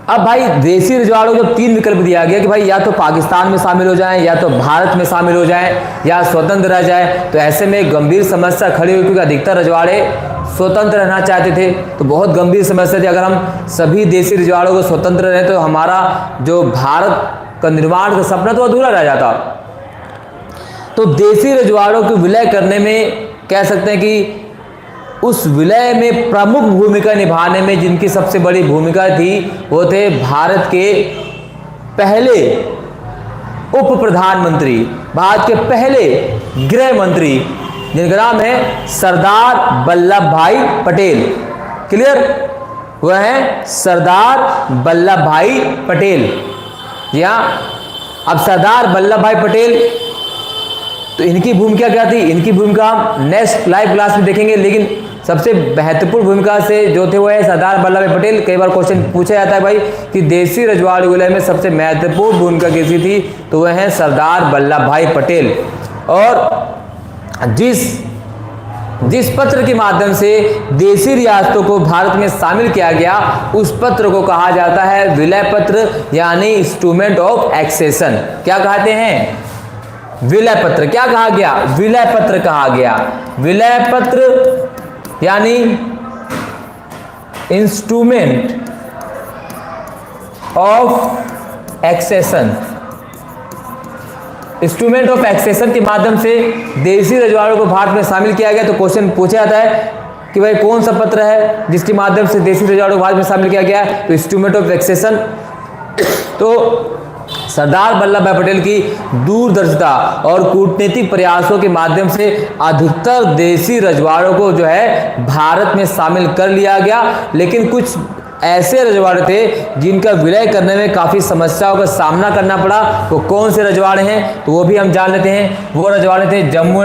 अब भाई देसी रजवाड़ों को तीन विकल्प दिया गया कि भाई या तो पाकिस्तान में शामिल हो जाएं, या तो भारत में शामिल हो जाएं, या स्वतंत्र रह जाएं। तो ऐसे में गंभीर समस्या खड़ी हुई, क्योंकि अधिकतर रजवाड़े स्वतंत्र रहना चाहते थे। तो बहुत गंभीर समस्या थी, अगर हम सभी देसी रजवाड़ों को स्वतंत्र रहे तो हमारा जो भारत का निर्माण का सपना तो अधूरा रह जाता। तो देसी रजवाड़ों को विलय करने में कह सकते हैं कि उस विलय में प्रमुख भूमिका निभाने में जिनकी सबसे बड़ी भूमिका थी वो थे भारत के पहले उप प्रधानमंत्री, भारत के पहले गृह मंत्री, जिनका नाम है सरदार वल्लभ भाई पटेल। क्लियर? वह है सरदार वल्लभ भाई पटेल। या अब सरदार वल्लभ भाई पटेल, तो इनकी भूमिका क्या थी? इनकी भूमिका हम नेक्स्ट लाइव क्लास में देखेंगे, लेकिन सबसे महत्वपूर्ण भूमिका से जो थे वो है सरदार वल्लभ भाई पटेल। कई बार क्वेश्चन पूछा जाता है भाई कि देसी रजवाड़ी विलय में सबसे महत्वपूर्ण भूमिका किसकी थी, तो वह है सरदार वल्लभ भाई पटेल। और जिस पत्र के माध्यम से देसी रियासतों को भारत में शामिल किया गया, उस पत्र को कहा जाता है विलय पत्र, यानी इंस्ट्रूमेंट ऑफ एक्सेशन। क्या कहते हैं? विलय पत्र। क्या कहा गया? विलय पत्र कहा गया। विलय पत्र यानी instrument of accession. Instrument of accession के माध्यम से देसी रजवाड़ों को भारत में शामिल किया गया। तो क्वेश्चन पूछा जाता है कि भाई कौन सा पत्र है जिसके माध्यम से देसी रजवाड़ों को भारत में शामिल किया गया? तो इंस्ट्रूमेंट ऑफ एक्सेशन। तो सरदार वल्लभ भाई पटेल की दूरदर्शिता और कूटनीतिक प्रयासों के माध्यम से अधिकतर देसी रजवाड़ों को जो है भारत में शामिल कर लिया गया। लेकिन कुछ ऐसे रजवाड़े थे जिनका विलय करने में काफ़ी समस्याओं का सामना करना पड़ा। वो कौन से रजवाड़े हैं तो वो भी हम जान लेते हैं। वो रजवाड़े थे जम्मू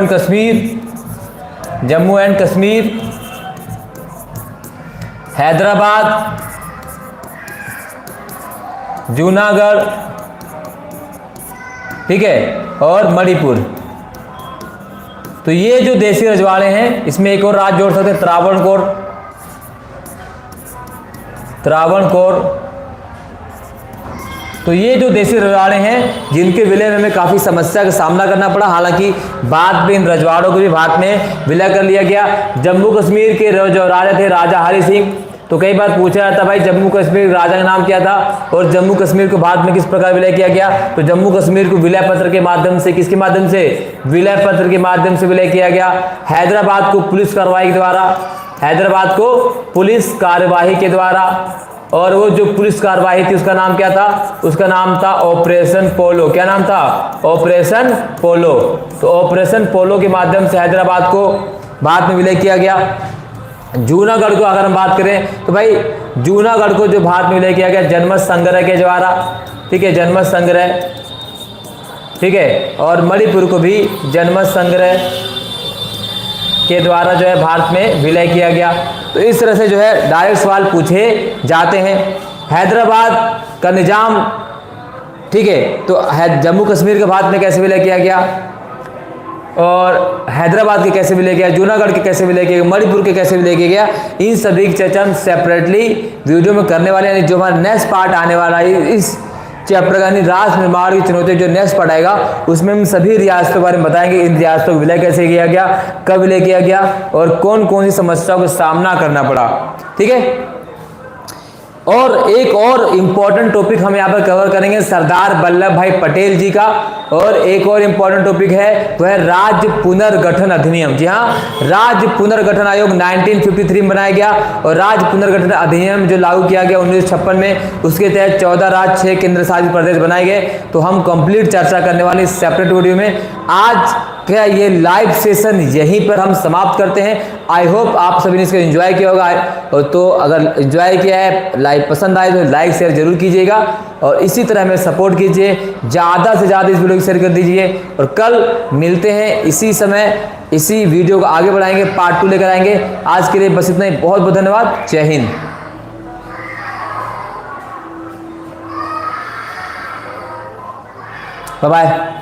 एंड कश्मीर, हैदराबाद, जूनागढ़, ठीक है, और मणिपुर। तो ये जो देसी रजवाड़े हैं, इसमें एक और राज्य जोड़ सकते हैं, त्रावणकोर। तो ये जो देसी रजवाड़े हैं जिनके विलय में हमें काफ़ी समस्या का सामना करना पड़ा, हालांकि बाद में इन रजवाड़ों को भी भारत में विलय कर लिया गया। जम्मू कश्मीर के जो राजा थे, राजा हरि सिंह। तो कई बार पूछा जाता भाई जम्मू कश्मीर राजा का नाम क्या था और जम्मू कश्मीर को भारत में किस प्रकार विलय किया गया? तो जम्मू कश्मीर को विलय पत्र के माध्यम से, किसके माध्यम से? विलय पत्र के माध्यम से विलय किया गया। हैदराबाद को पुलिस कार्यवाही के द्वारा, और वो जो पुलिस कार्यवाही थी उसका नाम क्या था? उसका नाम था ऑपरेशन पोलो। क्या नाम था? ऑपरेशन पोलो। तो ऑपरेशन पोलो के माध्यम से हैदराबाद को भारत में विलय किया गया। जूनागढ़ को अगर हम बात करें तो भाई जूनागढ़ को जो भारत में विलय किया गया जनमत संग्रह के द्वारा, ठीक है, जनमत संग्रह, ठीक है, और मणिपुर को भी जनमत संग्रह के द्वारा जो है भारत में विलय किया गया। तो इस तरह से जो है डायरेक्ट सवाल पूछे जाते हैं। हैदराबाद का निजाम, ठीक है, तो जम्मू कश्मीर का भारत में कैसे विलय किया गया, और हैदराबाद के कैसे विलय किया, जूनागढ़ के कैसे विलय किया, मणिपुर के कैसे विलय किया गया, इन सभी की चर्चा हम सेपरेटली वीडियो में करने वाले हैं। यानी जो हमारा नेक्स्ट पार्ट आने वाला है इस चैप्टर का, यानी राष्ट्र निर्माण की चुनौती, जो नेक्स्ट पार्ट आएगा उसमें हम सभी रियासतों के बारे में बताएंगे। इन रियासतों को विलय कैसे किया गया, कब विलय किया गया, और कौन कौन सी समस्याओं का सामना करना पड़ा, ठीक है। और एक और इम्पॉर्टेंट टॉपिक हम यहाँ पर कवर करेंगे सरदार वल्लभ भाई पटेल जी का। और एक और इम्पॉर्टेंट टॉपिक है वह राज्य पुनर्गठन अधिनियम। जी हाँ, राज्य पुनर्गठन आयोग 1953 में बनाया गया, और राज्य पुनर्गठन अधिनियम जो लागू किया गया 1956 में, उसके तहत 14 राज्य 6 केंद्र शासित प्रदेश बनाए गए। तो हम कंप्लीट चर्चा करने वाले इस सेपरेट वीडियो में। आज क्या ये लाइव सेशन यहीं पर हम समाप्त करते हैं। आई होप आप सभी ने इसको एंजॉय किया होगा, और तो अगर एंजॉय किया है, लाइव पसंद आए तो लाइक शेयर जरूर कीजिएगा, और इसी तरह हमें सपोर्ट कीजिए, ज़्यादा से ज़्यादा इस वीडियो को शेयर कर दीजिए। और कल मिलते हैं इसी समय, इसी वीडियो को आगे बढ़ाएंगे, पार्ट 2 लेकर आएंगे। आज के लिए बस इतना ही, बहुत बहुत धन्यवाद। जय हिंद। Bye bye.